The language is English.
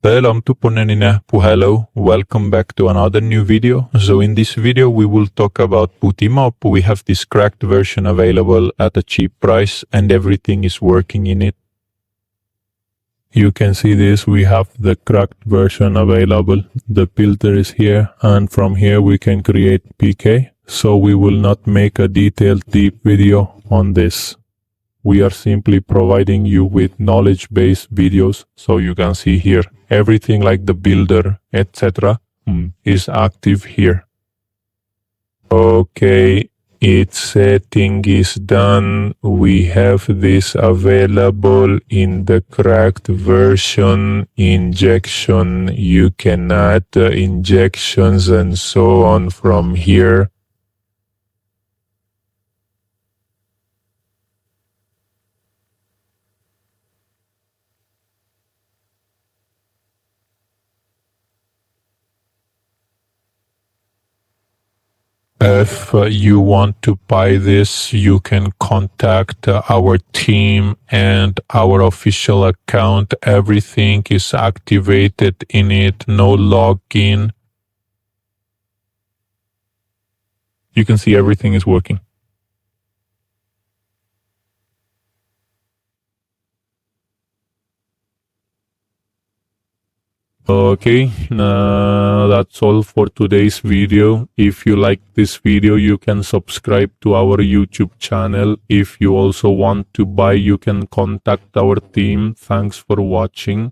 Selam tuponenine hello, welcome back to another new video. So in this video we will talk about BTMOB. We have this cracked version available at a cheap price and everything is working in it. You can see this, we have the cracked version available. The filter is here and from here we can create PK. So we will not make a detailed deep video on this. We are simply providing you with knowledge-based videos, so you can see here everything like the builder, etc. is active here. Okay, its setting is done. We have this available in the cracked version. Injection, you can add injections and so on from here. If you want to buy this, you can contact our team and our official account. Everything is activated in it, no login. You can see everything is working. Okay, that's all for today's video. If you like this video, you can subscribe to our YouTube channel. If you also want to buy, you can contact our team. Thanks for watching.